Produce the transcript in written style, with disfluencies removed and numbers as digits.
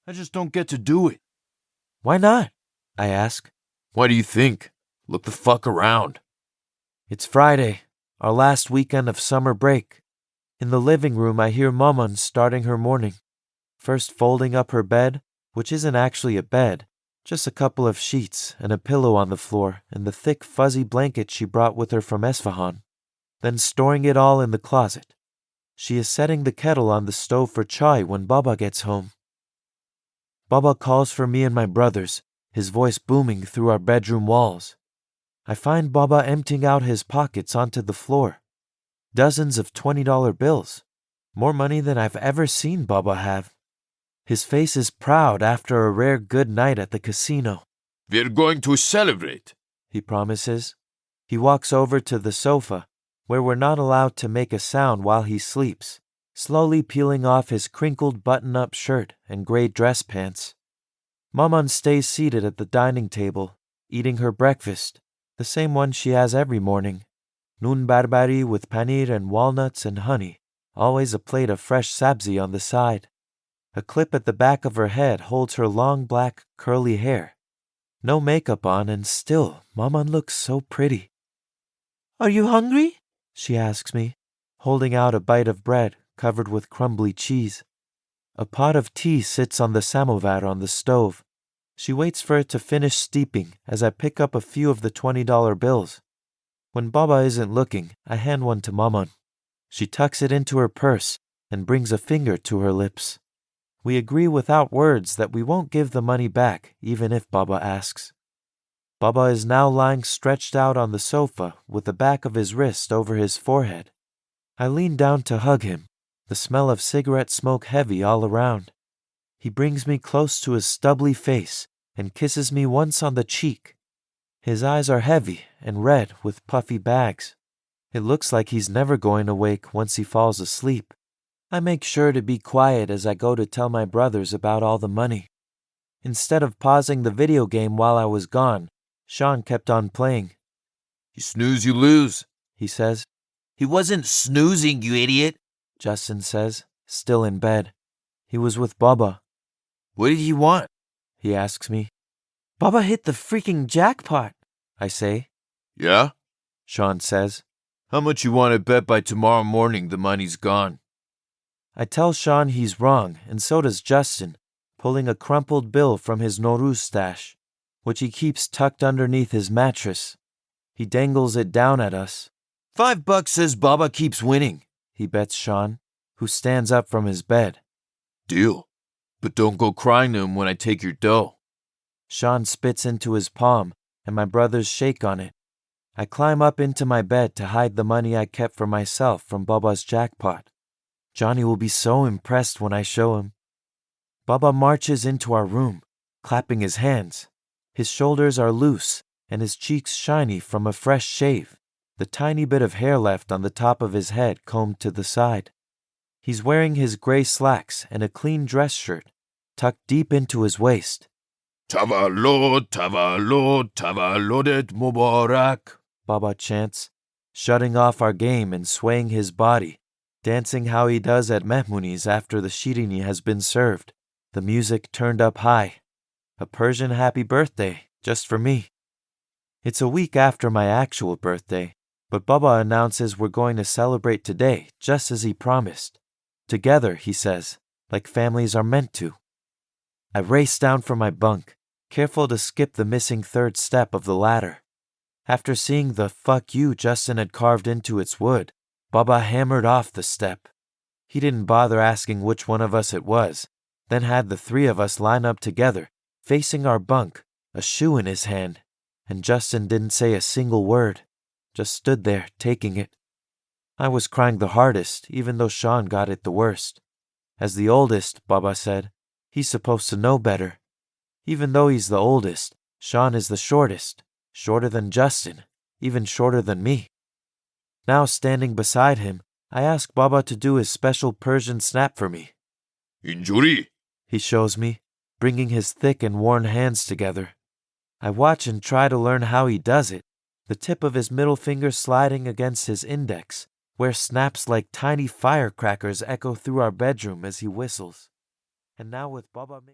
I just don't get to do it. Why not? I ask. Why do you think? Look the fuck around. It's Friday, our last weekend of summer break. In the living room, I hear Maman starting her morning. First folding up her bed, which isn't actually a bed, just a couple of sheets and a pillow on the floor and the thick fuzzy blanket she brought with her from Esfahan. Then storing it all in the closet. She is setting the kettle on the stove for chai when Baba gets home. Baba calls for me and my brothers, his voice booming through our bedroom walls. I find Baba emptying out his pockets onto the floor. Dozens of $20 bills. More money than I've ever seen Baba have. His face is proud after a rare good night at the casino. We're going to celebrate, he promises. He walks over to the sofa, where we're not allowed to make a sound while he sleeps, slowly peeling off his crinkled button-up shirt and gray dress pants. Maman stays seated at the dining table, eating her breakfast, the same one she has every morning. Noon barbari with paneer and walnuts and honey, always a plate of fresh sabzi on the side. A clip at the back of her head holds her long black curly hair. No makeup on and still, Maman looks so pretty. Are you hungry? She asks me, holding out a bite of bread covered with crumbly cheese. A pot of tea sits on the samovar on the stove. She waits for it to finish steeping as I pick up a few of the $20 bills. When Baba isn't looking, I hand one to Maman. She tucks it into her purse and brings a finger to her lips. We agree without words that we won't give the money back even if Baba asks. Baba is now lying stretched out on the sofa with the back of his wrist over his forehead. I lean down to hug him, the smell of cigarette smoke heavy all around. He brings me close to his stubbly face and kisses me once on the cheek. His eyes are heavy and red with puffy bags. It looks like he's never going to wake once he falls asleep. I make sure to be quiet as I go to tell my brothers about all the money. Instead of pausing the video game while I was gone, Sean kept on playing. You snooze, you lose, he says. He wasn't snoozing, you idiot, Justin says, still in bed. He was with Baba. What did he want? He asks me. Baba hit the freaking jackpot, I say. Yeah? Sean says. How much you want to bet by tomorrow morning the money's gone? I tell Sean he's wrong, and so does Justin, pulling a crumpled bill from his Nowruz stash, which he keeps tucked underneath his mattress. He dangles it down at us. $5 says Baba keeps winning, he bets Sean, who stands up from his bed. Deal. But don't go crying to him when I take your dough. Sean spits into his palm, and my brothers shake on it. I climb up into my bed to hide the money I kept for myself from Baba's jackpot. Johnny will be so impressed when I show him. Baba marches into our room, clapping his hands. His shoulders are loose, and his cheeks shiny from a fresh shave, the tiny bit of hair left on the top of his head combed to the side. He's wearing his gray slacks and a clean dress shirt, tucked deep into his waist. Tavallod, tavallod, tavallodet mubarak, Baba chants, shutting off our game and swaying his body, dancing how he does at Mehmuni's after the shirini has been served, the music turned up high. A Persian happy birthday, just for me. It's a week after my actual birthday, but Baba announces we're going to celebrate today, just as he promised. Together, he says, like families are meant to. I race down from my bunk, careful to skip the missing third step of the ladder. After seeing the "fuck you" Justin had carved into its wood, Baba hammered off the step. He didn't bother asking which one of us it was, then had the three of us line up together, facing our bunk, a shoe in his hand, and Justin didn't say a single word, just stood there taking it. I was crying the hardest, even though Sean got it the worst. As the oldest, Baba said, he's supposed to know better. Even though he's the oldest, Sean is the shortest, shorter than Justin, even shorter than me. Now standing beside him, I ask Baba to do his special Persian snap for me. Injuri, he shows me, bringing his thick and worn hands together. I watch and try to learn how he does it, the tip of his middle finger sliding against his index, where snaps like tiny firecrackers echo through our bedroom as he whistles. And now with Baba...